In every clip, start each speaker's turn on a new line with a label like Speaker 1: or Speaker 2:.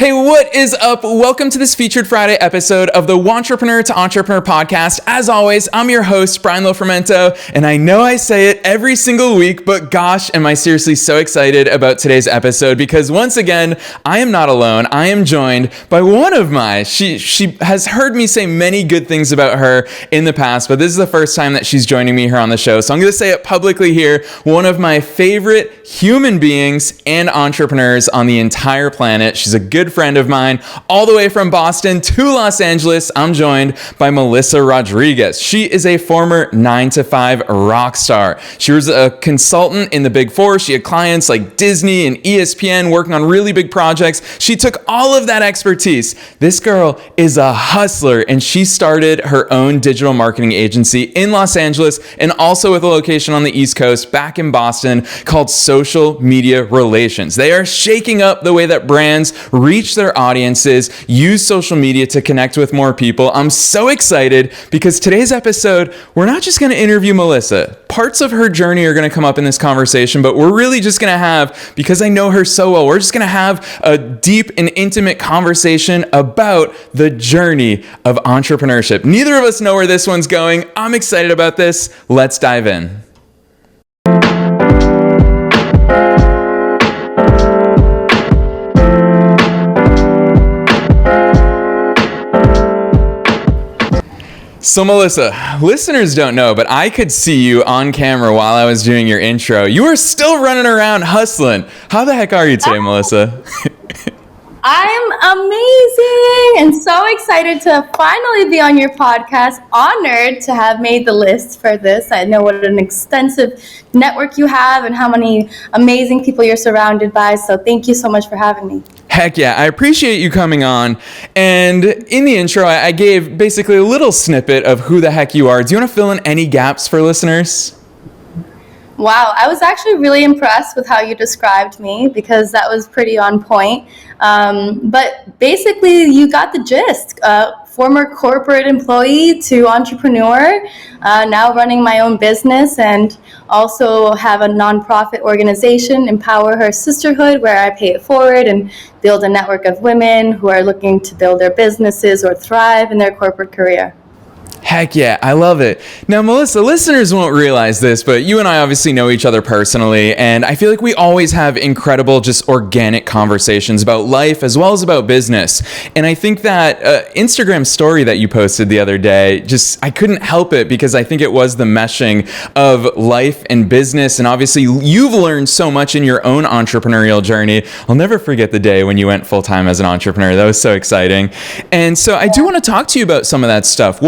Speaker 1: Hey, what is up? Welcome to this featured Friday episode of the Wantrepreneur to Entrepreneur podcast. As always, I'm your host, Brian Lofrumento, and I know I say it every single week, but gosh, am I seriously so excited about today's episode because once again, I am not alone. I am joined by one of my, she has heard me say many good things about her in the past, but this is the first time that she's joining me here on the show. So I'm going to say it publicly here. One of my favorite human beings and entrepreneurs on the entire planet. She's a good friend of mine, all the way from Boston to Los Angeles. I'm joined by Melissa Rodriguez. She is a former 9-to-5 rock star. She was a consultant in the Big Four. She had clients like Disney and ESPN working on really big projects. She took all of that expertise. This girl is a hustler, and she started her own digital marketing agency in Los Angeles and also with a location on the East Coast back in Boston called Social Media Relations. They are shaking up the way that brands reach their audiences, use social media to connect with more people. I'm so excited because today's episode, we're not just going to interview Melissa. Parts of her journey are going to come up in this conversation, but we're really just going to have, because I know her so well, we're just going to have a deep and intimate conversation about the journey of entrepreneurship. Neither of us know where this one's going. I'm excited about this. Let's dive in. So Melissa, listeners don't know, but I could see you on camera while I was doing your intro. You were still running around hustling. How the heck are you today, Melissa?
Speaker 2: I'm amazing and so excited to finally be on your podcast. Honored to have made the list for this. I know what an extensive network you have and how many amazing people you're surrounded by. So thank you so much for having me.
Speaker 1: Heck yeah, I appreciate you coming on. And in the intro, I gave basically a little snippet of who the heck you are. Do you want to fill in any gaps for listeners?
Speaker 2: Wow, I was actually really impressed with how you described me because that was pretty on point. But basically, you got the gist. Former corporate employee to entrepreneur, now running my own business and also have a nonprofit organization, Empower Her Sisterhood, where I pay it forward and build a network of women who are looking to build their businesses or thrive in their corporate career.
Speaker 1: Heck yeah, I love it. Now, Melissa, listeners won't realize this, but you and I obviously know each other personally, and I feel like we always have incredible, just organic conversations about life as well as about business. And I think that Instagram story that you posted the other day, I couldn't help it because I think it was the meshing of life and business. And obviously, you've learned so much in your own entrepreneurial journey. I'll never forget the day when you went full-time as an entrepreneur. That was so exciting. And so I do want to talk to you about some of that stuff.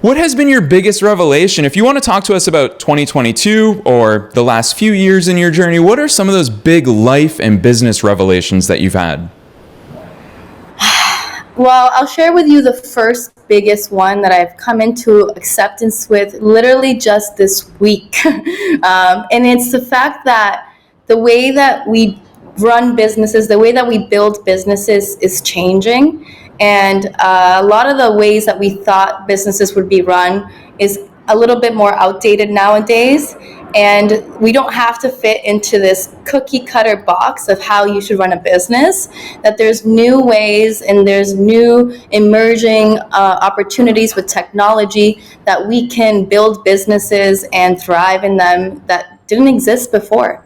Speaker 1: What has been your biggest revelation? If you want to talk to us about 2022 or the last few years in your journey, what are some of those big life and business revelations that you've had?
Speaker 2: Well, I'll share with you the first biggest one that I've come into acceptance with literally just this week. And it's the fact that the way that we run businesses, the way that we build businesses is changing. And a lot of the ways that we thought businesses would be run is a little bit more outdated nowadays. And we don't have to fit into this cookie cutter box of how you should run a business, that there's new ways and there's new emerging opportunities with technology that we can build businesses and thrive in them that didn't exist before.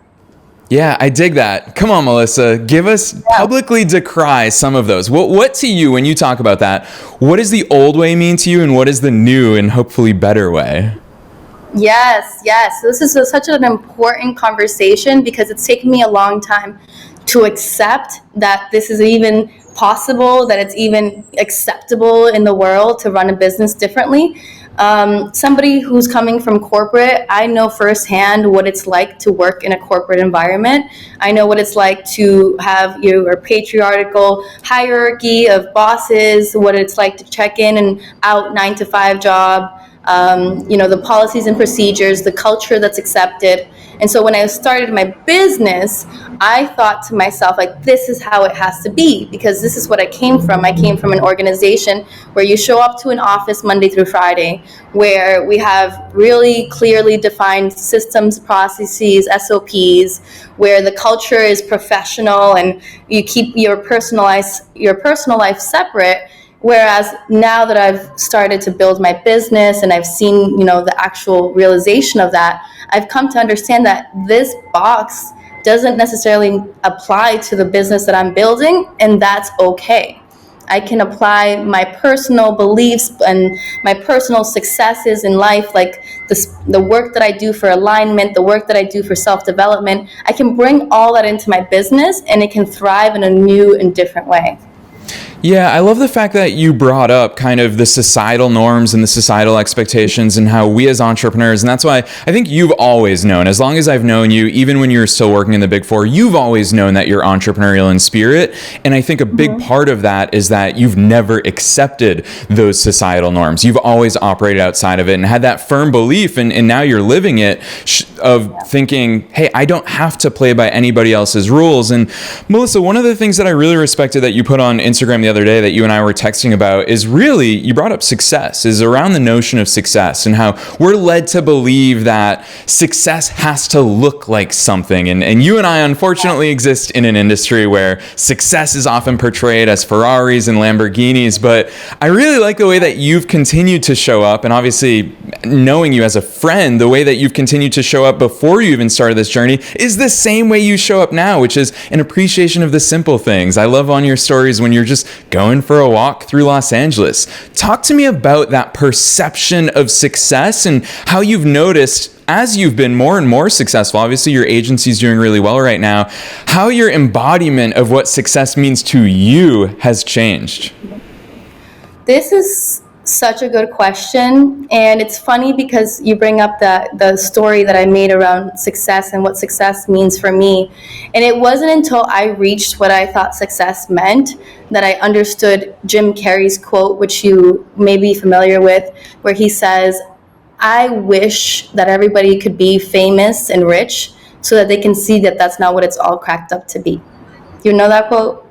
Speaker 1: Yeah, I dig that. Come on, Melissa, give us publicly decry some of those. What to you, when you talk about that, what does the old way mean to you and what is the new and hopefully better way?
Speaker 2: Yes. This is such an important conversation because it's taken me a long time to accept that this is even possible, that it's even acceptable in the world to run a business differently. Somebody who's coming from corporate, I know firsthand what it's like to work in a corporate environment. I know what it's like to have your patriarchal hierarchy of bosses, what it's like to check in and out 9-to-5 job, the policies and procedures, the culture that's accepted. And so when I started my business, I thought to myself, like, this is how it has to be, because this is what I came from. I came from an organization where you show up to an office Monday through Friday, where we have really clearly defined systems, processes, SOPs, where the culture is professional and you keep your personal life separate. Whereas now that I've started to build my business and I've seen, the actual realization of that, I've come to understand that this box doesn't necessarily apply to the business that I'm building, and that's okay. I can apply my personal beliefs and my personal successes in life, like the work that I do for alignment, the work that I do for self-development. I can bring all that into my business, and it can thrive in a new and different way.
Speaker 1: Yeah, I love the fact that you brought up kind of the societal norms and the societal expectations and how we as entrepreneurs, and that's why I think you've always known, as long as I've known you, even when you were still working in the Big Four, you've always known that you're entrepreneurial in spirit. And I think a big part of that is that you've never accepted those societal norms. You've always operated outside of it and had that firm belief, and now you're living it, of thinking, hey, I don't have to play by anybody else's rules. And Melissa, one of the things that I really respected that you put on Instagram the other day that you and I were texting about is really, you brought up success, is around the notion of success and how we're led to believe that success has to look like something. And you and I unfortunately exist in an industry where success is often portrayed as Ferraris and Lamborghinis, but I really like the way that you've continued to show up, and obviously knowing you as a friend, the way that you've continued to show up before you even started this journey is the same way you show up now, which is an appreciation of the simple things. I love on your stories when you're just going for a walk through Los Angeles. Talk to me about that perception of success and how you've noticed, as you've been more and more successful, obviously your agency's doing really well right now, how your embodiment of what success means to you has changed.
Speaker 2: This is such a good question, and it's funny because you bring up the story that I made around success and what success means for me. And it wasn't until I reached what I thought success meant that I understood Jim Carrey's quote, which you may be familiar with, where he says, I wish that everybody could be famous and rich so that they can see that that's not what it's all cracked up to be. You know that quote?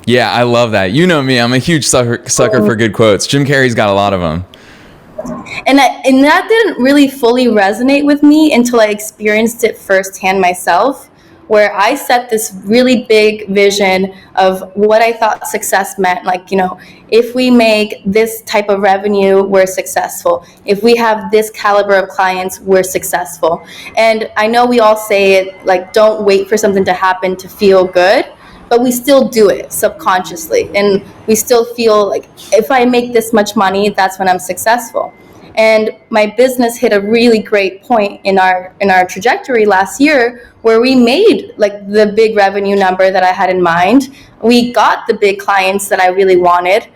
Speaker 1: Yeah, I love that. You know me, I'm a huge sucker for good quotes. Jim Carrey's got a lot of them.
Speaker 2: And that didn't really fully resonate with me until I experienced it firsthand myself, where I set this really big vision of what I thought success meant. Like, if we make this type of revenue, we're successful. If we have this caliber of clients, we're successful. And I know we all say it, like, don't wait for something to happen to feel good. But we still do it subconsciously, and we still feel like if I make this much money, that's when I'm successful. And my business hit a really great point in our trajectory last year, where we made like the big revenue number that I had in mind. We got the big clients that I really wanted,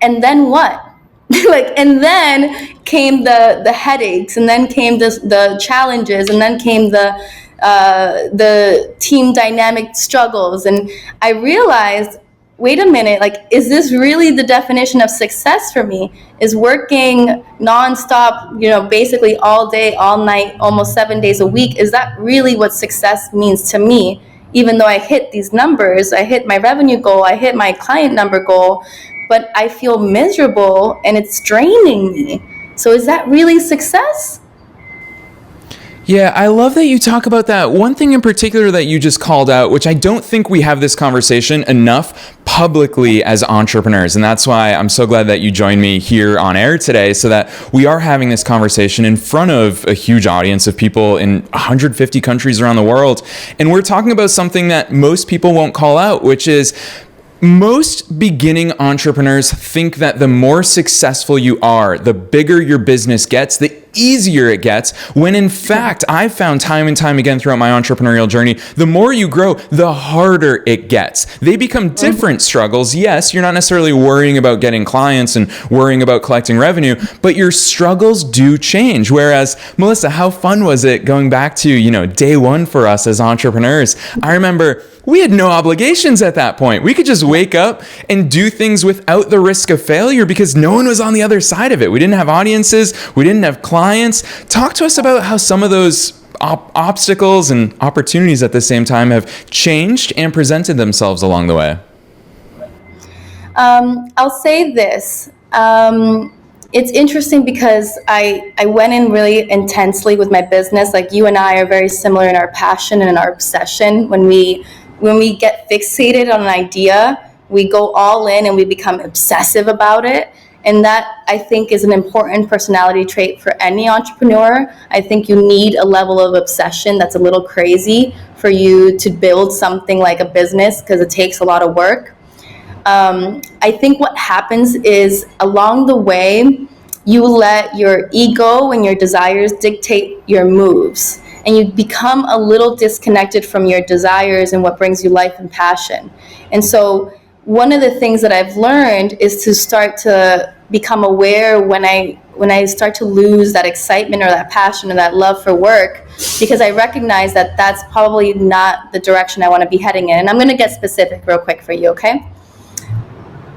Speaker 2: and then what? And then came the headaches, and then came the challenges, and then came the team dynamic struggles. And I realized, wait a minute, like, is this really the definition of success for me? Is working nonstop, basically all day, all night, almost 7 days a week, is that really what success means to me? Even though I hit these numbers, I hit my revenue goal, I hit my client number goal, but I feel miserable and it's draining me. So is that really success?
Speaker 1: Yeah, I love that you talk about that. One thing in particular that you just called out, which I don't think we have this conversation enough publicly as entrepreneurs. And that's why I'm so glad that you joined me here on air today, so that we are having this conversation in front of a huge audience of people in 150 countries around the world. And we're talking about something that most people won't call out, which is most beginning entrepreneurs think that the more successful you are, the bigger your business gets, the easier it gets, when in fact, I've found time and time again throughout my entrepreneurial journey, the more you grow, the harder it gets. They become different struggles. Yes, you're not necessarily worrying about getting clients and worrying about collecting revenue, but your struggles do change. Whereas, Melissa, how fun was it going back to, day one for us as entrepreneurs? I remember we had no obligations at that point. We could just wake up and do things without the risk of failure because no one was on the other side of it. We didn't have audiences. We didn't have clients. Talk to us about how some of those obstacles and opportunities at the same time have changed and presented themselves along the way.
Speaker 2: I'll say this. It's interesting because I went in really intensely with my business. Like you and I are very similar in our passion and our obsession. When we get fixated on an idea, we go all in and we become obsessive about it. And that, I think, is an important personality trait for any entrepreneur. I think you need a level of obsession that's a little crazy for you to build something like a business because it takes a lot of work. I think what happens is along the way, you let your ego and your desires dictate your moves. And you become a little disconnected from your desires and what brings you life and passion. And so one of the things that I've learned is to start to become aware when I start to lose that excitement or that passion or that love for work, because I recognize that that's probably not the direction I want to be heading in. And I'm going to get specific real quick for you, okay?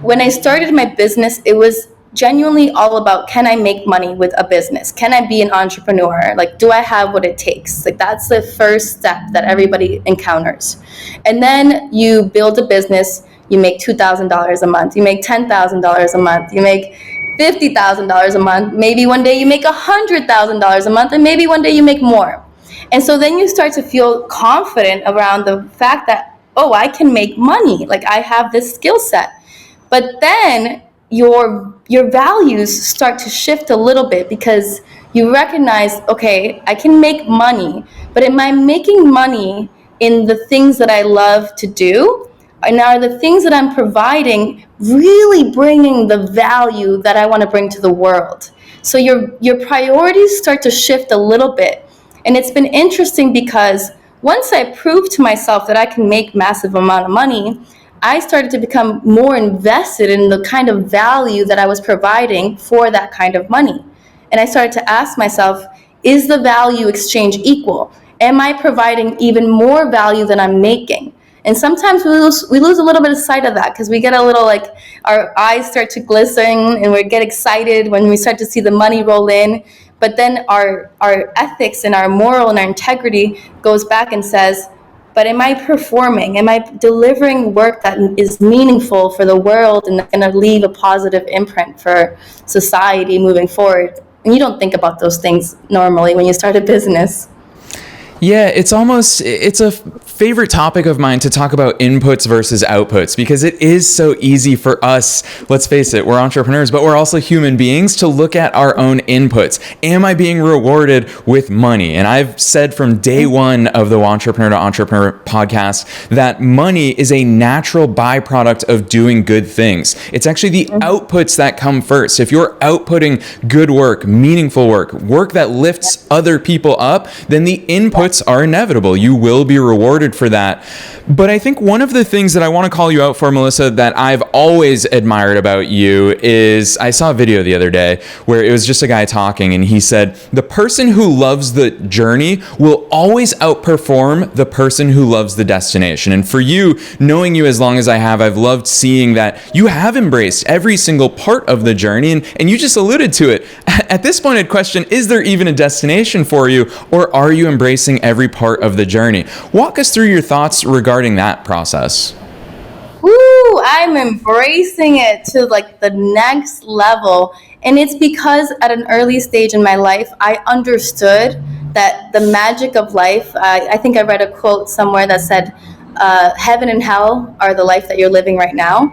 Speaker 2: When I started my business, it was genuinely all about, can I make money with a business? Can I be an entrepreneur? Like, do I have what it takes? Like, that's the first step that everybody encounters. And then you build a business, you make $2,000 a month, you make $10,000 a month, you make $50,000 a month, maybe one day you make $100,000 a month, and maybe one day you make more. And so then you start to feel confident around the fact that, oh, I can make money, like I have this skill set. But then your values start to shift a little bit because you recognize, okay, I can make money, but am I making money in the things that I love to do? And are the things that I'm providing really bringing the value that I want to bring to the world? So your priorities start to shift a little bit. And it's been interesting because once I proved to myself that I can make massive amount of money, I started to become more invested in the kind of value that I was providing for that kind of money. And I started to ask myself, is the value exchange equal? Am I providing even more value than I'm making? And sometimes we lose a little bit of sight of that because we get a little like our eyes start to glisten and we get excited when we start to see the money roll in. But then our ethics and our moral and our integrity goes back and says, but am I performing? Am I delivering work that is meaningful for the world and going to leave a positive imprint for society moving forward? And you don't think about those things normally when you start a business.
Speaker 1: Yeah, it's a favorite topic of mine to talk about inputs versus outputs because it is so easy for us, let's face it, we're entrepreneurs, but we're also human beings to look at our own inputs. Am I being rewarded with money? And I've said from day one of the Wantrepreneur to Entrepreneur podcast that money is a natural byproduct of doing good things. It's actually the outputs that come first. If you're outputting good work, meaningful work, work that lifts other people up, then the inputs are inevitable. You will be rewarded for that. But I think one of the things that I want to call you out for, Melissa, that I've always admired about you is I saw a video the other day where it was just a guy talking and he said, the person who loves the journey will always outperform the person who loves the destination. And for you, knowing you as long as I have, I've loved seeing that you have embraced every single part of the journey. And you just alluded to it. At this point, I'd question, is there even a destination for you, or are you embracing every part of the journey? Walk us through your thoughts regarding that process.
Speaker 2: Woo, I'm embracing it to like the next level. And it's because at an early stage in my life, I understood that the magic of life, I think I read a quote somewhere that said, heaven and hell are the life that you're living right now.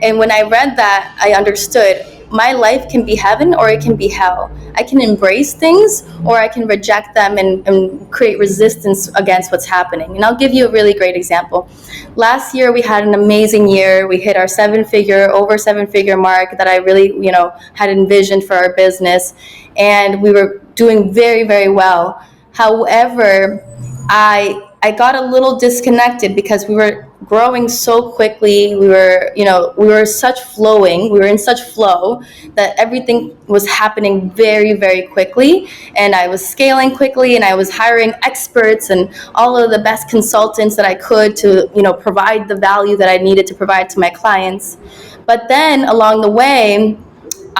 Speaker 2: And when I read that, I understood my life can be heaven or it can be hell. I can embrace things, or I can reject them and create resistance against what's happening. And I'll give you a really great example. Last year, we had an amazing year. We hit our over seven figure mark that I really, had envisioned for our business. And we were doing very, very well. However, I got a little disconnected because we were growing so quickly. We were in such flow that everything was happening very, very quickly. And I was scaling quickly, and I was hiring experts and all of the best consultants that I could to, provide the value that I needed to provide to my clients. But then along the way,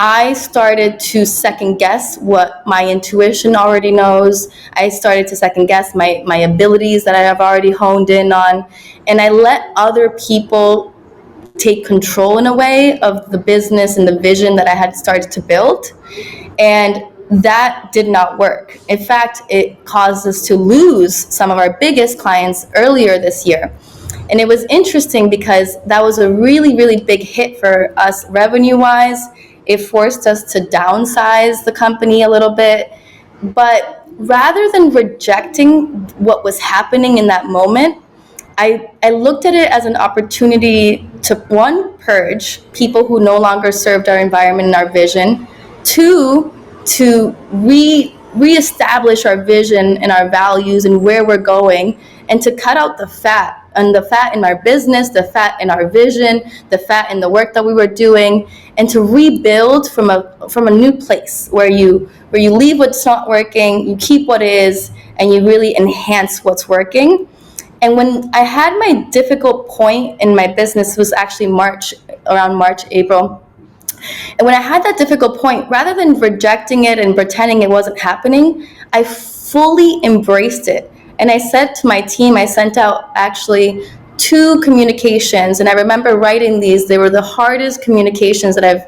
Speaker 2: I started to second guess what my intuition already knows. I started to second guess my abilities that I have already honed in on. And I let other people take control in a way of the business and the vision that I had started to build. And that did not work. In fact, it caused us to lose some of our biggest clients earlier this year. And it was interesting because that was a really, really big hit for us revenue-wise. It forced us to downsize the company a little bit. But rather than rejecting what was happening in that moment, I looked at it as an opportunity to, one, purge people who no longer served our environment and our vision. Two, to reestablish our vision and our values and where we're going, and to cut out the fat in our business, the fat in our vision, the fat in the work that we were doing, and to rebuild from a new place where you leave what's not working, you keep what is, and you really enhance what's working. And when I had my difficult point in my business, was actually around March, April. And when I had that difficult point, rather than rejecting it and pretending it wasn't happening, I fully embraced it. And I said to my team, I sent out actually 2 communications. And I remember writing these. They were the hardest communications that I've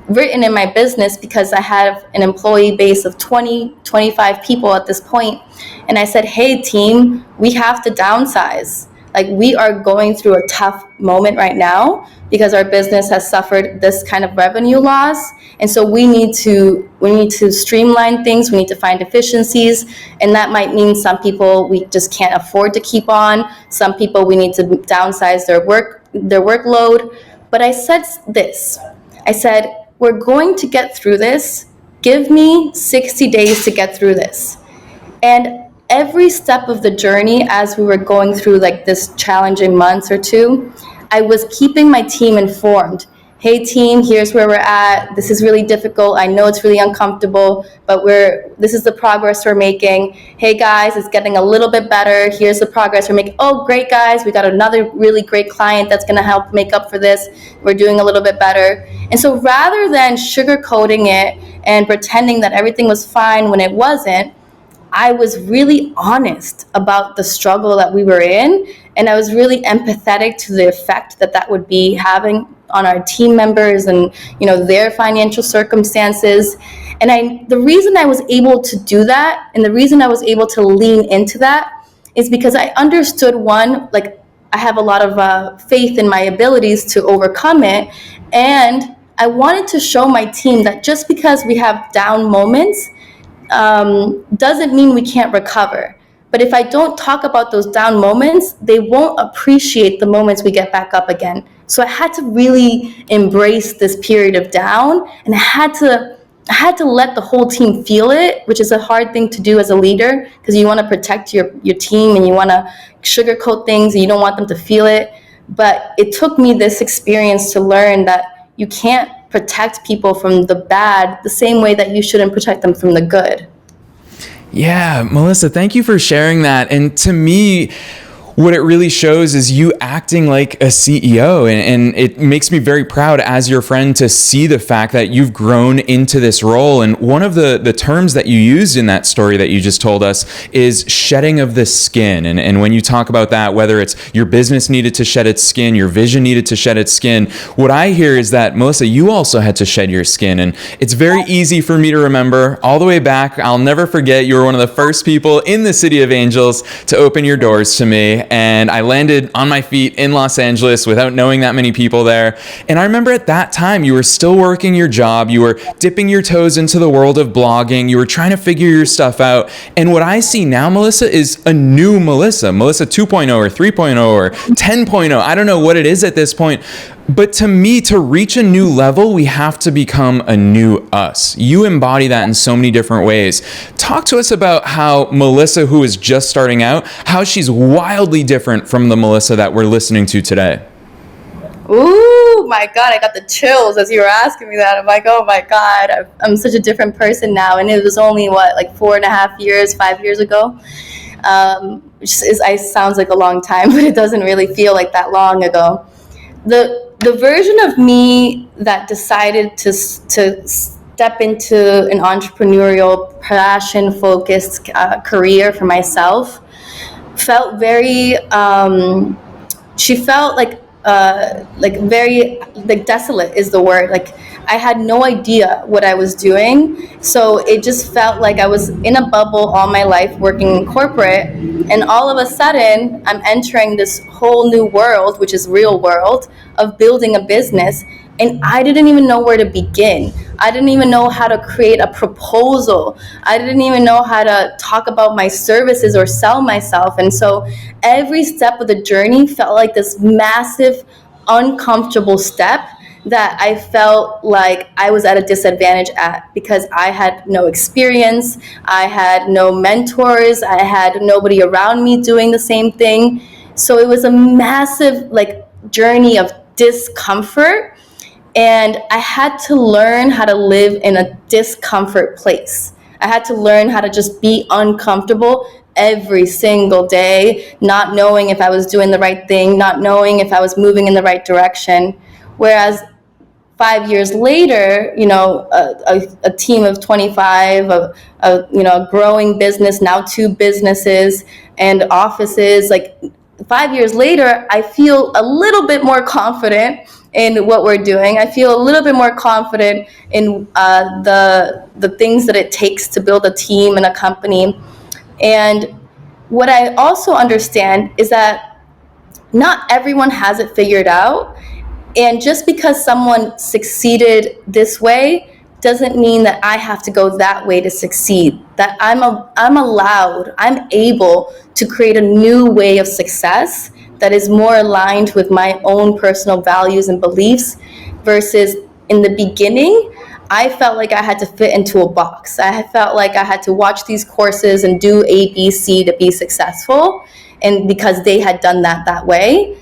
Speaker 2: written in my business because I have an employee base of 25 people at this point. And I said, hey, team, we have to downsize. Like, we are going through a tough moment right now because our business has suffered this kind of revenue loss. And so we need to streamline things. We need to find efficiencies. And that might mean some people we just can't afford to keep on. Some people we need to downsize their workload. But I said this. I said, we're going to get through this. Give me 60 days to get through this. And every step of the journey, as we were going through like this challenging months or two, I was keeping my team informed. Hey team, here's where we're at. This is really difficult. I know it's really uncomfortable, but this is the progress we're making. Hey guys, it's getting a little bit better. Here's the progress we're making. Oh, great guys, we got another really great client that's gonna help make up for this. We're doing a little bit better. And so rather than sugarcoating it and pretending that everything was fine when it wasn't, I was really honest about the struggle that we were in, and I was really empathetic to the effect that would be having on our team members and their financial circumstances. And the reason I was able to do that, and the reason I was able to lean into that, is because I understood, one, like, I have a lot of faith in my abilities to overcome it, and I wanted to show my team that just because we have down moments doesn't mean we can't recover. But if I don't talk about those down moments, they won't appreciate the moments we get back up again. So I had to really embrace this period of down, and I had to let the whole team feel it, which is a hard thing to do as a leader, because you want to protect your team and you want to sugarcoat things and you don't want them to feel it. But it took me this experience to learn that you can't protect people from the bad the same way that you shouldn't protect them from the good.
Speaker 1: Yeah, Melissa, thank you for sharing that. And to me, what it really shows is you acting like a CEO. And it makes me very proud as your friend to see the fact that you've grown into this role. And one of the terms that you used in that story that you just told us is shedding of the skin. And when you talk about that, whether it's your business needed to shed its skin, your vision needed to shed its skin, what I hear is that, Melissa, you also had to shed your skin. And it's very easy for me to remember all the way back. I'll never forget, you were one of the first people in the City of Angels to open your doors to me. day, and I landed on my feet in Los Angeles without knowing that many people there. And I remember at that time, you were still working your job, you were dipping your toes into the world of blogging, you were trying to figure your stuff out. And what I see now, Melissa, is a new Melissa 2.0 or 3.0 or 10.0. I don't know what it is at this point. But to me, to reach a new level, we have to become a new us. You embody that in so many different ways. Talk to us about how Melissa, who is just starting out, how she's wildly different from the Melissa that we're listening to today.
Speaker 2: Ooh, my God, I got the chills as you were asking me that. I'm like, oh my God, I'm such a different person now. And it was only, 4.5 years, 5 years ago? It sounds like a long time, but it doesn't really feel like that long ago. The version of me that decided to step into an entrepreneurial, passion-focused career for myself felt very. She felt very desolate is the word. Like I had no idea what I was doing, so it just felt like I was in a bubble all my life working in corporate, and all of a sudden I'm entering this whole new world, which is real world, of building a business, and I didn't even know where to begin. I didn't even know how to create a proposal. I didn't even know how to talk about my services or sell myself. And so every step of the journey felt like this massive, uncomfortable step that I felt like I was at a disadvantage at, because I had no experience, I had no mentors, I had nobody around me doing the same thing. So it was a massive journey of discomfort, and I had to learn how to live in a discomfort place. I had to learn how to just be uncomfortable every single day, not knowing if I was doing the right thing, not knowing if I was moving in the right direction. Whereas 5 years later, a team of 25, a growing business, now 2 businesses and offices, 5 years later, I feel a little bit more confident in what we're doing. I feel a little bit more confident in the things that it takes to build a team and a company. And what I also understand is that not everyone has it figured out. And just because someone succeeded this way doesn't mean that I have to go that way to succeed. That I'm able to create a new way of success that is more aligned with my own personal values and beliefs, versus in the beginning, I felt like I had to fit into a box. I felt like I had to watch these courses and do A, B, C to be successful. And because they had done that way,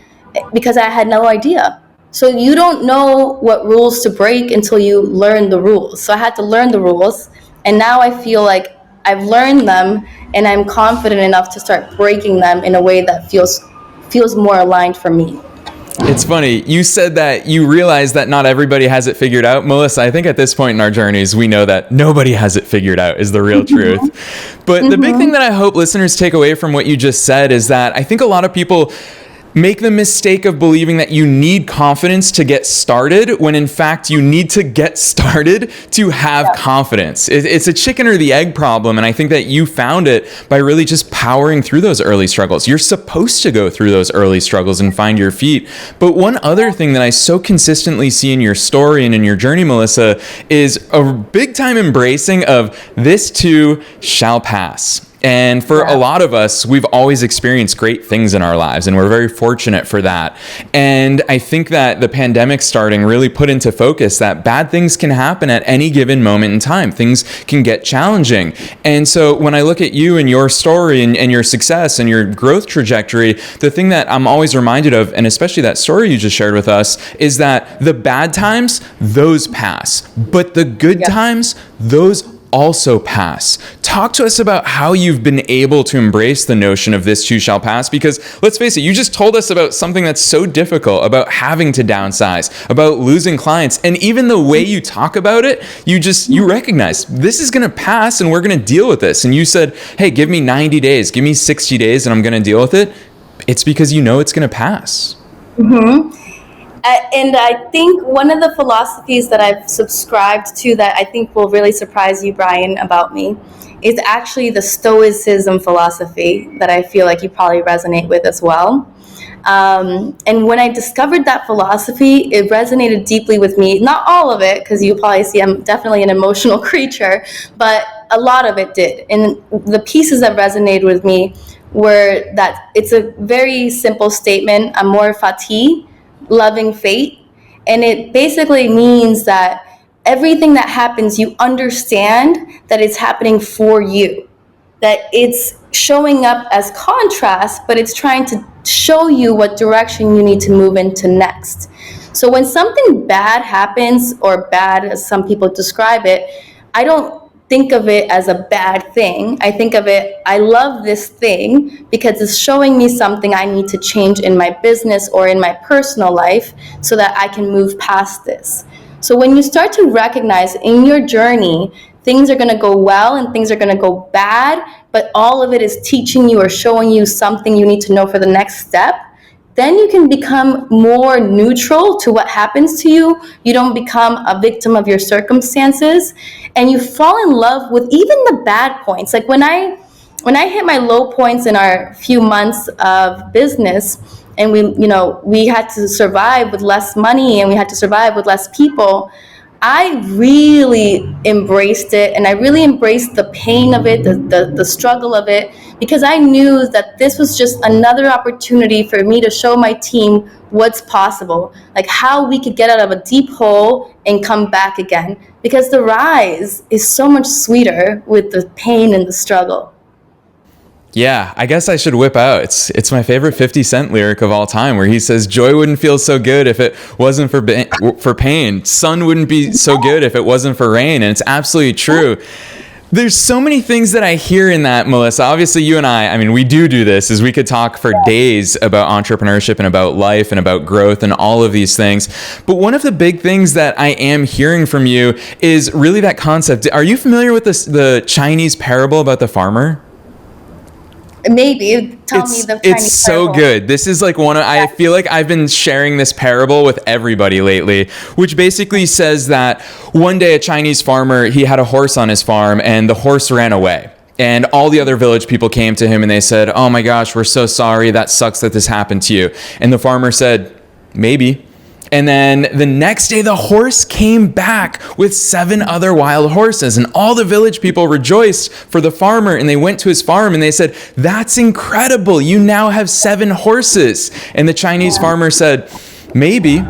Speaker 2: because I had no idea. So you don't know what rules to break until you learn the rules. So I had to learn the rules, and now I feel like I've learned them, and I'm confident enough to start breaking them in a way that feels more aligned for me.
Speaker 1: It's funny. You said that you realize that not everybody has it figured out. Melissa, I think at this point in our journeys, we know that nobody has it figured out is the real truth. But the big thing that I hope listeners take away from what you just said is that I think a lot of people make the mistake of believing that you need confidence to get started, when in fact you need to get started to have confidence. It's a chicken or the egg problem, and I think that you found it by really just powering through those early struggles. You're supposed to go through those early struggles and find your feet. But one other thing that I so consistently see in your story and in your journey, Melissa, is a big time embracing of this too shall pass. And for a lot of us, we've always experienced great things in our lives, and we're very fortunate for that. And I think that the pandemic starting really put into focus that bad things can happen at any given moment in time. Things can get challenging. And so when I look at you and your story and your success and your growth trajectory, the thing that I'm always reminded of, and especially that story you just shared with us, is that the bad times, those pass. But the good times, those also pass. Talk to us about how you've been able to embrace the notion of this too shall pass, because let's face it, you just told us about something that's so difficult, about having to downsize, about losing clients, and even the way you talk about it, you recognize this is going to pass and we're going to deal with this. And you said, hey, give me 90 days, give me 60 days and I'm going to deal with it. It's because you know it's going to pass.
Speaker 2: And I think one of the philosophies that I've subscribed to that I think will really surprise you, Brian, about me is actually the Stoicism philosophy that I feel like you probably resonate with as well. And when I discovered that philosophy, it resonated deeply with me. Not all of it, because you probably see I'm definitely an emotional creature, but a lot of it did. And the pieces that resonated with me were that it's a very simple statement, amor fati, loving fate. And it basically means that everything that happens, you understand that it's happening for you, that it's showing up as contrast, but it's trying to show you what direction you need to move into next. So when something bad happens, or bad as some people describe it, I don't think of it as a bad thing. I think of it, I love this thing because it's showing me something I need to change in my business or in my personal life so that I can move past this. So when you start to recognize in your journey, things are going to go well and things are going to go bad, but all of it is teaching you or showing you something you need to know for the next step, then you can become more neutral to what happens to you. You don't become a victim of your circumstances, and you fall in love with even the bad points. Like when I hit my low points in our few months of business, and we had to survive with less money and we had to survive with less people, I really embraced it, and I really embraced the pain of it, the struggle of it, because I knew that this was just another opportunity for me to show my team what's possible, like how we could get out of a deep hole and come back again, because the rise is so much sweeter with the pain and the struggle.
Speaker 1: Yeah, I guess I should whip out. It's my favorite 50 Cent lyric of all time, where he says, "Joy wouldn't feel so good if it wasn't for pain. Sun wouldn't be so good if it wasn't for rain." And it's absolutely true. There's so many things that I hear in that, Melissa. Obviously, you and I mean, we do this, is we could talk for days about entrepreneurship and about life and about growth and all of these things. But one of the big things that I am hearing from you is really that concept. Are you familiar with the Chinese parable about the farmer?
Speaker 2: Maybe tell me the Chinese
Speaker 1: It's so
Speaker 2: parable.
Speaker 1: good. This is like I feel like I've been sharing this parable with everybody lately, which basically says that one day a Chinese farmer, he had a horse on his farm and the horse ran away. And all the other village people came to him and they said, "Oh my gosh, we're so sorry. That sucks that this happened to you." And the farmer said, "Maybe." And then the next day, the horse came back with 7 other wild horses. And all the village people rejoiced for the farmer. And they went to his farm and they said, "That's incredible. You now have 7 horses." And the Chinese farmer said, "Maybe."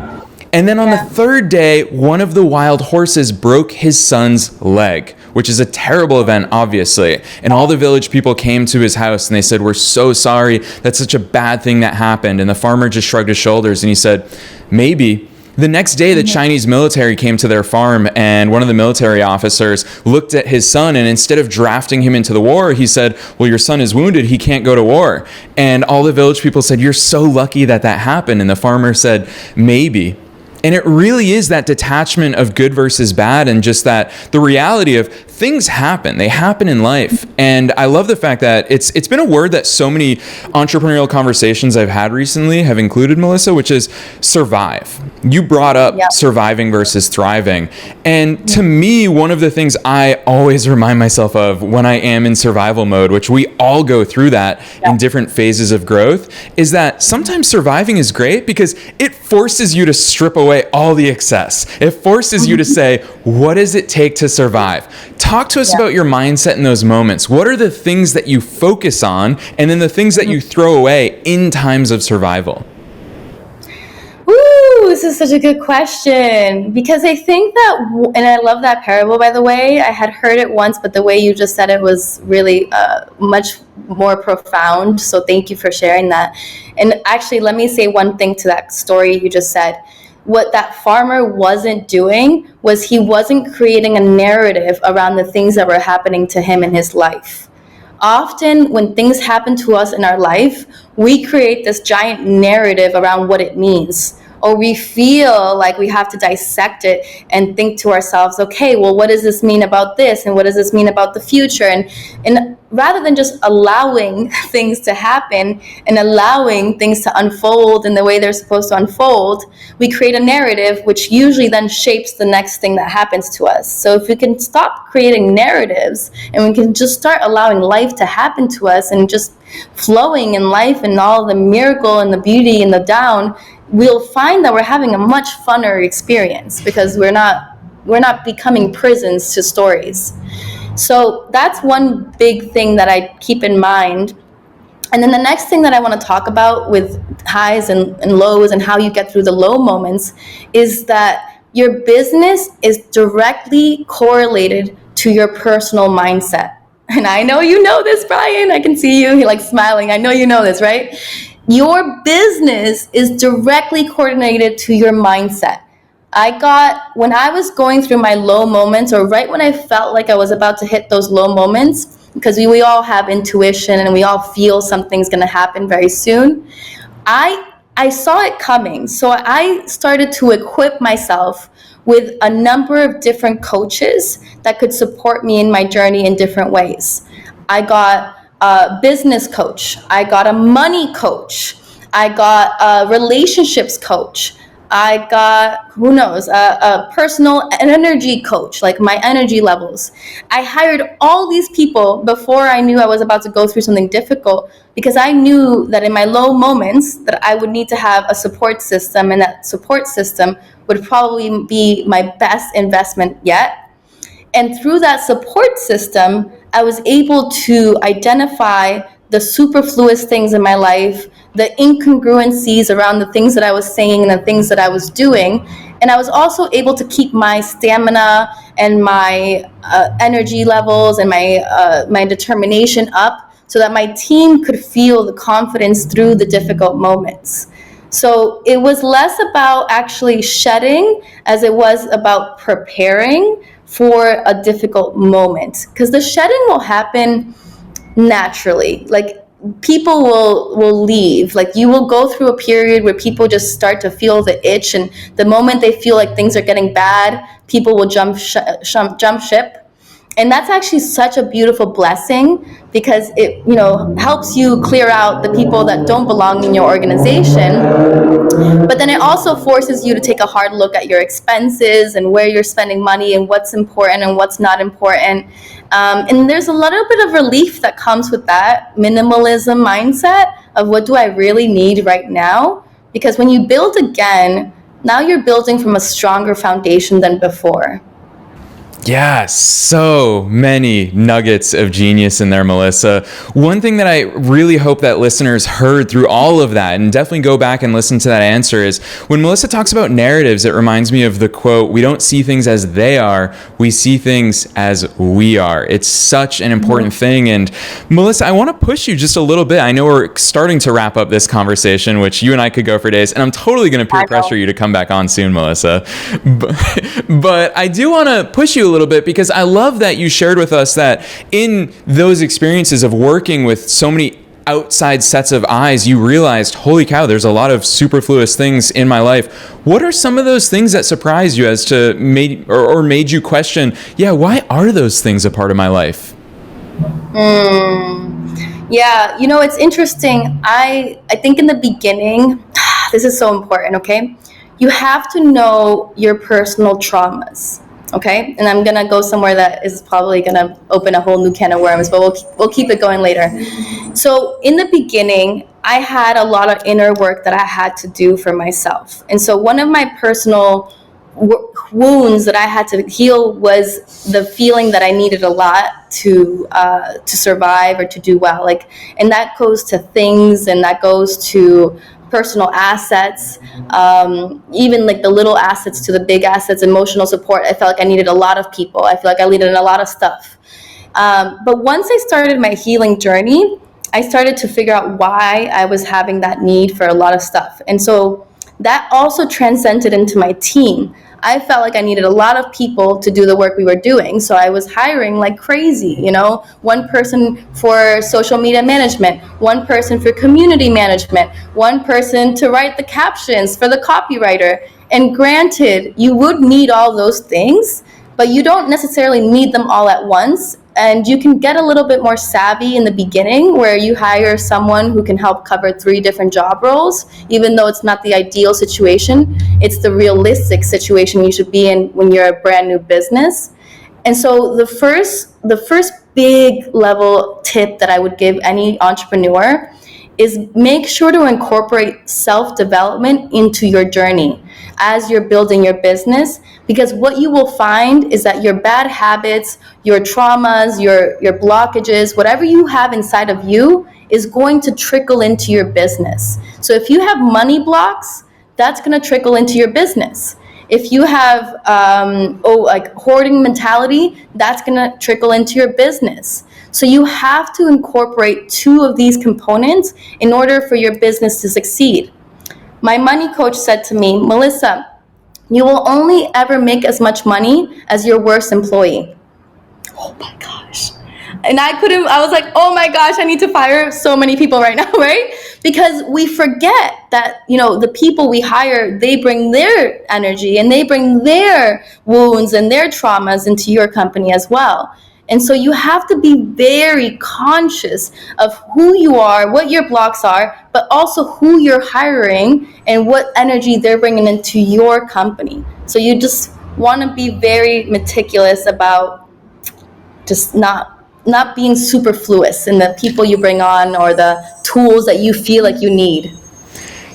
Speaker 1: And then on the 3rd day, one of the wild horses broke his son's leg, which is a terrible event, obviously. And all the village people came to his house and they said, "We're so sorry. That's such a bad thing that happened." And the farmer just shrugged his shoulders and he said, "Maybe." The next day, the Chinese military came to their farm, and one of the military officers looked at his son, and instead of drafting him into the war, he said, "Well, your son is wounded. He can't go to war." And all the village people said, "You're so lucky that that happened." And the farmer said, "Maybe." And it really is that detachment of good versus bad, and just that the reality of things happen. They happen in life. And I love the fact that it's been a word that so many entrepreneurial conversations I've had recently have included, Melissa, which is survive. You brought up surviving versus thriving. And to me, one of the things I always remind myself of when I am in survival mode, which we all go through that in different phases of growth, is that sometimes surviving is great because it forces you to strip away all the excess. It forces you to say, what does it take to survive? Talk to us about your mindset in those moments. What are the things that you focus on, and then the things that you throw away in times of survival?
Speaker 2: Ooh, this is such a good question, because I think that, and I love that parable, by the way. I had heard it once, but the way you just said it was really much more profound. So thank you for sharing that. And actually, let me say one thing to that story you just said. What that farmer wasn't doing was he wasn't creating a narrative around the things that were happening to him in his life. Often when things happen to us in our life, we create this giant narrative around what it means. Or we feel like we have to dissect it and think to ourselves, okay, well, what does this mean about this? And what does this mean about the future? And rather than just allowing things to happen and allowing things to unfold in the way they're supposed to unfold, we create a narrative which usually then shapes the next thing that happens to us. So if we can stop creating narratives and we can just start allowing life to happen to us and just flowing in life and all the miracle and the beauty and the down, we'll find that we're having a much funner experience because we're not becoming prisons to stories. So that's one big thing that I keep in mind. And then the next thing that I want to talk about with highs and lows and how you get through the low moments is that your business is directly correlated to your personal mindset. And I know you know this, Brian. I can see you. You're like smiling. I know you know this, right? Your business is directly coordinated to your mindset. When I was going through my low moments, or right when I felt like I was about to hit those low moments, because we all have intuition and we all feel something's going to happen very soon, I saw it coming. So I started to equip myself with a number of different coaches that could support me in my journey in different ways. I got a business coach. I got a money coach. I got a relationships coach. I got, a personal energy coach, like my energy levels. I hired all these people before I knew I was about to go through something difficult, because I knew that in my low moments that I would need to have a support system, and that support system would probably be my best investment yet. And through that support system, I was able to identify the superfluous things in my life, the incongruencies around the things that I was saying and the things that I was doing. And I was also able to keep my stamina and my energy levels and my determination up so that my team could feel the confidence through the difficult moments. So it was less about actually shedding as it was about preparing for a difficult moment. Because the shedding will happen naturally. Like, people will leave. Like, you will go through a period where people just start to feel the itch, and the moment they feel like things are getting bad, people will jump ship. And that's actually such a beautiful blessing, because it, helps you clear out the people that don't belong in your organization. But then it also forces you to take a hard look at your expenses and where you're spending money and what's important and what's not important. And there's a little bit of relief that comes with that minimalism mindset of what do I really need right now? Because when you build again, now you're building from a stronger foundation than before.
Speaker 1: Yeah, so many nuggets of genius in there, Melissa. One thing that I really hope that listeners heard through all of that, and definitely go back and listen to that answer, is when Melissa talks about narratives, it reminds me of the quote, "We don't see things as they are, we see things as we are." It's such an important thing. And Melissa, I want to push you just a little bit. I know we're starting to wrap up this conversation, which you and I could go for days, and I'm totally going to peer pressure you to come back on soon, Melissa. But I do want to push you a little bit, because I love that you shared with us that in those experiences of working with so many outside sets of eyes, you realized, holy cow, there's a lot of superfluous things in my life. What are some of those things that surprised you as to made you question, why are those things a part of my life?
Speaker 2: Yeah, it's interesting. I think in the beginning, this is so important, okay? You have to know your personal traumas. Okay, and I'm gonna go somewhere that is probably gonna open a whole new can of worms, but we'll keep it going later. So in the beginning, I had a lot of inner work that I had to do for myself, and so one of my personal wounds that I had to heal was the feeling that I needed a lot to survive or to do well. Like, and that goes to things, and that goes to personal assets, even like the little assets to the big assets, emotional support. I felt like I needed a lot of people. I feel like I needed a lot of stuff. But once I started my healing journey, I started to figure out why I was having that need for a lot of stuff. And so that also transcended into my team. I felt like I needed a lot of people to do the work we were doing. So I was hiring like crazy, one person for social media management, one person for community management, one person to write the captions for the copywriter. And granted, you would need all those things, but you don't necessarily need them all at once. And you can get a little bit more savvy in the beginning where you hire someone who can help cover 3 different job roles, even though it's not the ideal situation. It's the realistic situation you should be in when you're a brand new business. And so the first big level tip that I would give any entrepreneur is make sure to incorporate self-development into your journey as you're building your business, because what you will find is that your bad habits, your traumas, your blockages, whatever you have inside of you is going to trickle into your business. So if you have money blocks, that's going to trickle into your business. If you have like hoarding mentality, that's going to trickle into your business. So you have to incorporate 2 of these components in order for your business to succeed. My money coach said to me, Melissa, you will only ever make as much money as your worst employee. Oh my gosh. And I was like, oh my gosh, I need to fire so many people right now, right? Because we forget that, the people we hire, they bring their energy and they bring their wounds and their traumas into your company as well. And so you have to be very conscious of who you are, what your blocks are, but also who you're hiring and what energy they're bringing into your company. So you just want to be very meticulous about just not being superfluous in the people you bring on or the tools that you feel like you need.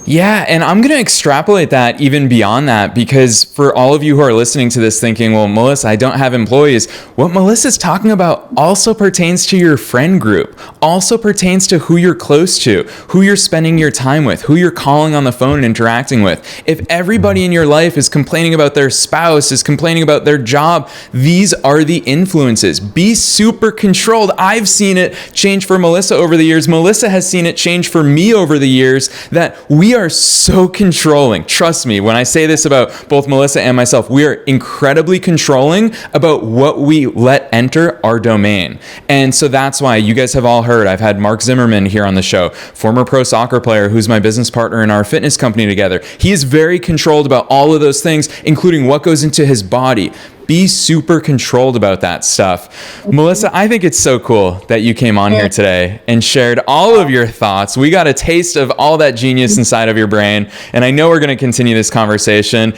Speaker 1: Yeah, and I'm going to extrapolate that even beyond that, because for all of you who are listening to this thinking, well, Melissa, I don't have employees. What Melissa's talking about also pertains to your friend group, also pertains to who you're close to, who you're spending your time with, who you're calling on the phone and interacting with. If everybody in your life is complaining about their spouse, is complaining about their job, these are the influences. Be super controlled. I've seen it change for Melissa over the years. Melissa has seen it change for me over the years, that we are so controlling. Trust me, when I say this about both Melissa and myself, we are incredibly controlling about what we let enter our domain. And so that's why you guys have all heard, I've had Mark Zimmerman here on the show, former pro soccer player who's my business partner in our fitness company together. He is very controlled about all of those things, including what goes into his body. Be super controlled about that stuff. Melissa, I think it's so cool that you came on here today and shared all of your thoughts. We got a taste of all that genius inside of your brain, and I know we're going to continue this conversation.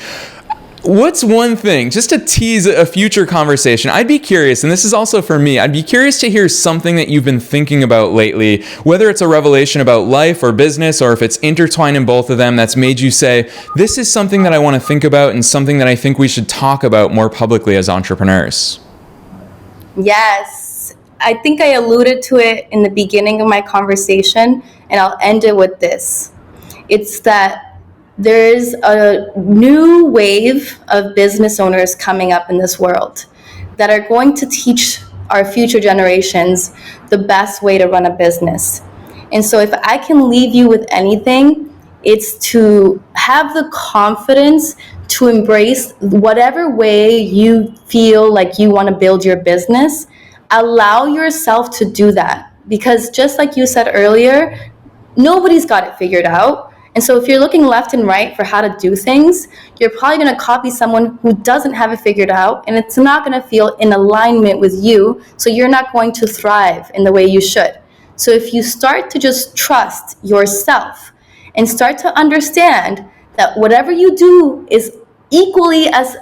Speaker 1: What's one thing, just to tease a future conversation, I'd be curious, and this is also for me, I'd be curious to hear something that you've been thinking about lately, whether it's a revelation about life or business, or if it's intertwined in both of them that's made you say, this is something that I want to think about and something that I think we should talk about more publicly as entrepreneurs.
Speaker 2: Yes, I think I alluded to it in the beginning of my conversation, and I'll end it with this. It's that there's a new wave of business owners coming up in this world that are going to teach our future generations the best way to run a business. And so if I can leave you with anything, it's to have the confidence to embrace whatever way you feel like you want to build your business. Allow yourself to do that, because just like you said earlier, nobody's got it figured out. And so if you're looking left and right for how to do things, you're probably going to copy someone who doesn't have it figured out, and it's not going to feel in alignment with you, so you're not going to thrive in the way you should. So if you start to just trust yourself and start to understand that whatever you do is equally as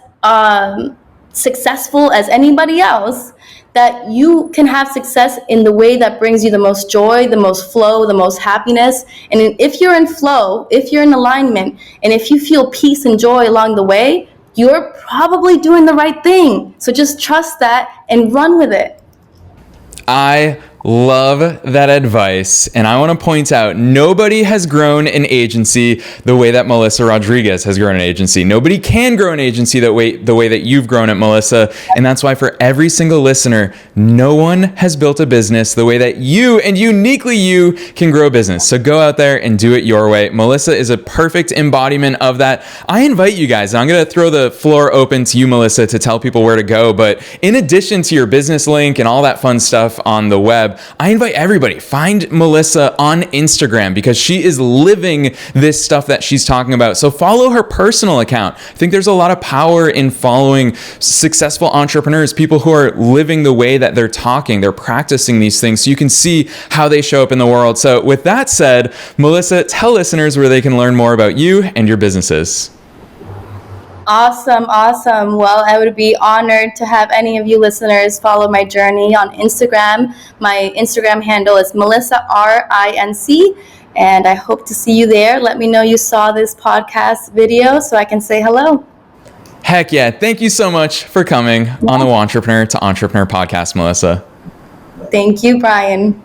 Speaker 2: successful as anybody else, that you can have success in the way that brings you the most joy, the most flow, the most happiness. And if you're in flow, if you're in alignment, and if you feel peace and joy along the way, you're probably doing the right thing. So just trust that and run with it.
Speaker 1: I love that advice. And I want to point out, nobody has grown an agency the way that Melissa Rodriguez has grown an agency. Nobody can grow an agency the way that you've grown it, Melissa. And that's why for every single listener, no one has built a business the way that you, and uniquely you, can grow a business. So go out there and do it your way. Melissa is a perfect embodiment of that. I invite you guys, and I'm going to throw the floor open to you, Melissa, to tell people where to go. But in addition to your business link and all that fun stuff on the web, I invite everybody, find Melissa on Instagram because she is living this stuff that she's talking about. So follow her personal account. I think there's a lot of power in following successful entrepreneurs, people who are living the way that they're talking, they're practicing these things, so you can see how they show up in the world. So with that said, Melissa, tell listeners where they can learn more about you and your businesses.
Speaker 2: Awesome. Well, I would be honored to have any of you listeners follow my journey on Instagram. My Instagram handle is Melissa RINC, and I hope to see you there. Let me know you saw this podcast video so I can say hello.
Speaker 1: Heck yeah. Thank you so much for coming on the Wantrepreneur to Entrepreneur podcast, Melissa.
Speaker 2: Thank you, Brian.